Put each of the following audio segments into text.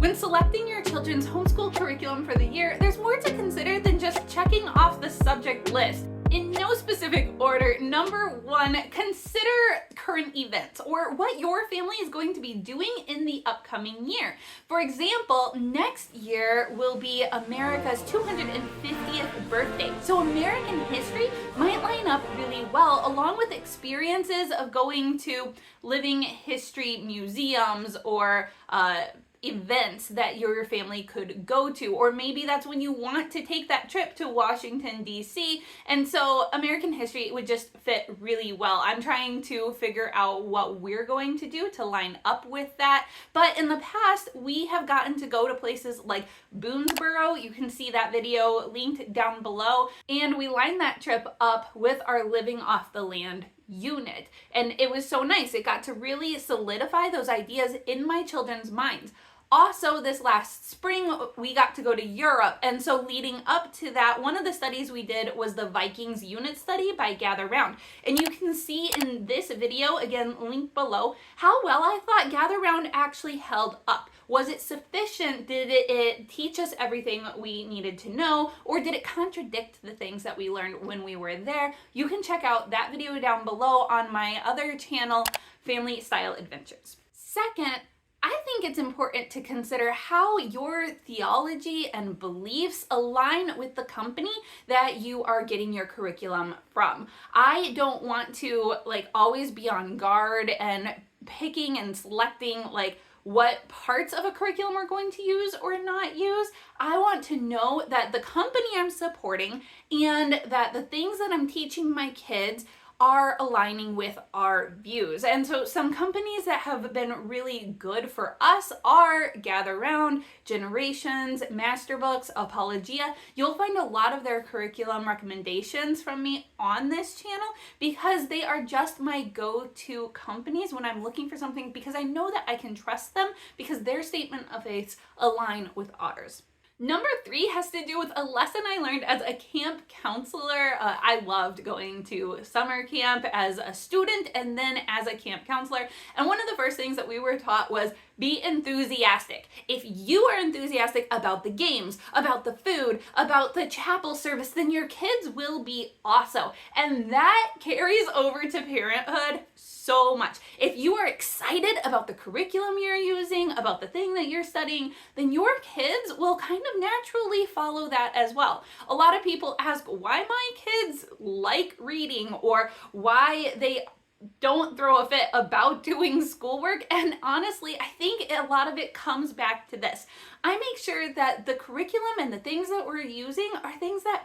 When selecting your children's homeschool curriculum for the year, there's more to consider than just checking off the subject list. In no specific order, number one, consider current events or what your family is going to be doing in the upcoming year. For example, next year will be America's 250th birthday. So American history might line up really well along with experiences of going to living history museums or events that your family could go to, or maybe that's when you want to take that trip to Washington, D.C. And so American history would just fit really well. I'm trying to figure out what we're going to do to line up with that. But in the past, we have gotten to go to places like Boonesboro. You can see that video linked down below. And we lined that trip up with our Living Off the Land unit. And it was so nice. It got to really solidify those ideas in my children's minds. Also, this last spring, we got to go to Europe. And so leading up to that, one of the studies we did was the Vikings unit study by Gather Round. And you can see in this video, again, linked below, how well I thought Gather Round actually held up. Was it sufficient? Did it teach us everything we needed to know? Or did it contradict the things that we learned when we were there? You can check out that video down below on my other channel, Family Style Adventures. Second, I think it's important to consider how your theology and beliefs align with the company that you are getting your curriculum from. I don't want to always be on guard and picking and selecting what parts of a curriculum we're going to use or not use. I want to know that the company I'm supporting and that the things that I'm teaching my kids are aligning with our views. And so some companies that have been really good for us are Gather Round, Generations, Masterbooks, Apologia. You'll find a lot of their curriculum recommendations from me on this channel because they are just my go-to companies when I'm looking for something, because I know that I can trust them because their statement of faiths align with ours. Number three has to do with a lesson I learned as a camp counselor. I loved going to summer camp as a student and then as a camp counselor. And one of the first things that we were taught was be enthusiastic. If you are enthusiastic about the games, about the food, about the chapel service, then your kids will be also. And that carries over to parenthood so much. If you are excited about the curriculum you're using, about the thing that you're studying, then your kids will kind of naturally follow that as well. A lot of people ask why my kids like reading or why they don't throw a fit about doing schoolwork. And honestly, I think a lot of it comes back to this. I make sure that the curriculum and the things that we're using are things that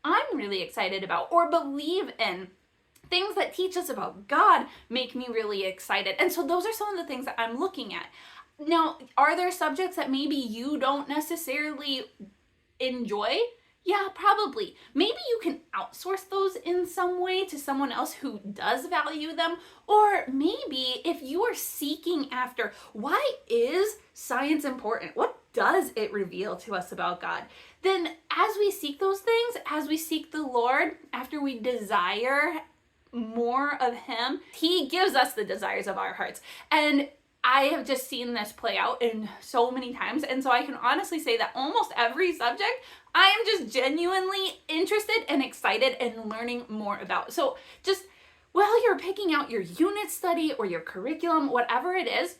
I'm really excited about or believe in. Things that teach us about God make me really excited. And so those are some of the things that I'm looking at. Now, are there subjects that maybe you don't necessarily enjoy? Yeah, probably. Maybe you can outsource those in some way to someone else who does value them. Or maybe if you are seeking after, why is science important? What does it reveal to us about God? Then as we seek those things, as we seek the Lord, after we desire more of Him, He gives us the desires of our hearts. And I have just seen this play out in so many times. And so I can honestly say that almost every subject I am just genuinely interested and excited and learning more about. So just while you're picking out your unit study or your curriculum, whatever it is,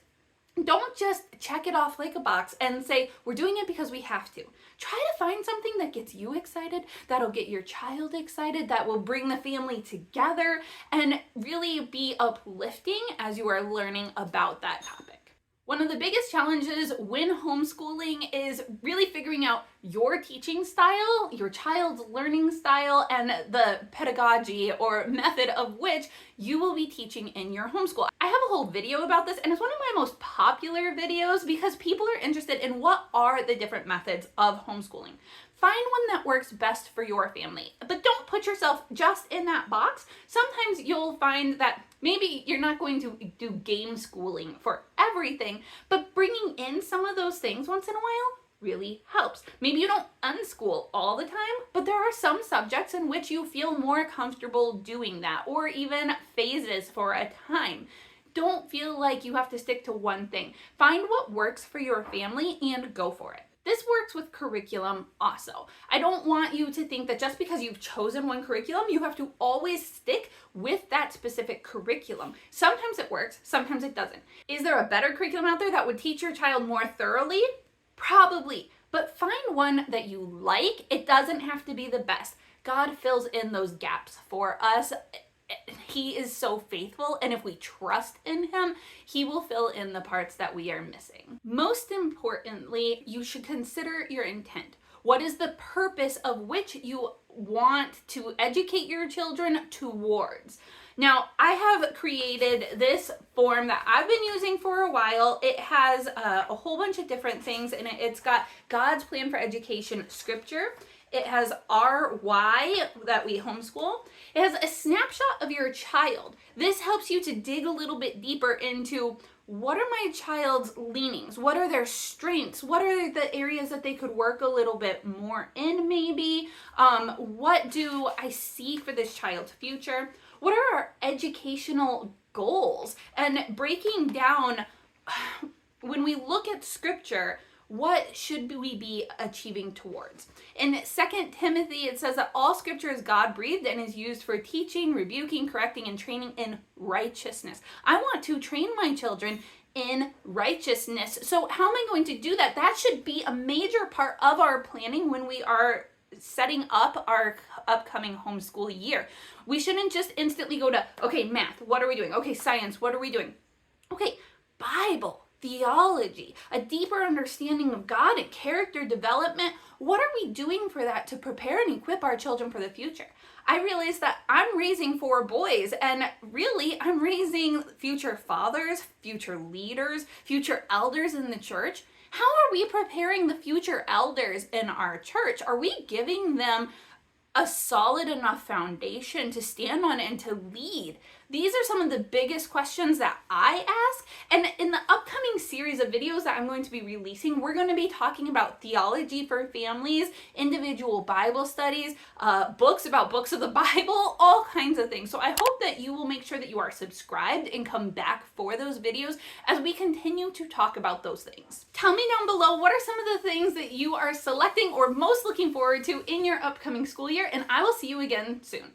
don't just check it off like a box and say, we're doing it because we have to. Try to find something that gets you excited, that'll get your child excited, that will bring the family together and really be uplifting as you are learning about that topic. One of the biggest challenges when homeschooling is really figuring out your teaching style, your child's learning style, and the pedagogy or method of which you will be teaching in your homeschool. I have a whole video about this, and it's one of my most popular videos because people are interested in what are the different methods of homeschooling. Find one that works best for your family, but don't put yourself just in that box. Sometimes you'll find that maybe you're not going to do game schooling for everything, but bringing in some of those things once in a while really helps. Maybe you don't unschool all the time, but there are some subjects in which you feel more comfortable doing that, or even phases for a time. Don't feel like you have to stick to one thing. Find what works for your family and go for it. This works with curriculum also. I don't want you to think that just because you've chosen one curriculum, you have to always stick with that specific curriculum. Sometimes it works, sometimes it doesn't. Is there a better curriculum out there that would teach your child more thoroughly? Probably, but find one that you like. It doesn't have to be the best. God fills in those gaps for us. He is so faithful, and if we trust in him, he will fill in the parts that we are missing. Most importantly, you should consider your intent. What is the purpose of which you want to educate your children towards? Now, I have created this form that I've been using for a while. It has a whole bunch of different things in it. It's got God's plan for education scripture. It has our why that we homeschool. It has a snapshot of your child. This helps you to dig a little bit deeper into what are my child's leanings? What are their strengths? What are the areas that they could work a little bit more in maybe? What do I see for this child's future? What are our educational goals? And breaking down, when we look at scripture, what should we be achieving towards? In 2 Timothy, it says that all scripture is God-breathed and is used for teaching, rebuking, correcting, and training in righteousness. I want to train my children in righteousness. So how am I going to do that? That should be a major part of our planning when we are setting up our upcoming homeschool year. We shouldn't just instantly go to, okay, math, what are we doing? Okay, science, what are we doing? Okay, Bible, theology, a deeper understanding of God and character development. What are we doing for that to prepare and equip our children for the future? I realized that I'm raising 4 boys, and really I'm raising future fathers, future leaders, future elders in the church. How are we preparing the future elders in our church? Are we giving them a solid enough foundation to stand on and to lead? These are some of the biggest questions that I ask. And in the upcoming series of videos that I'm going to be releasing, we're going to be talking about theology for families, individual Bible studies, books about books of the Bible, all kinds of things. So I hope that you will make sure that you are subscribed and come back for those videos as we continue to talk about those things. Tell me down below, what are some of the things that you are selecting or most looking forward to in your upcoming school year, and I will see you again soon.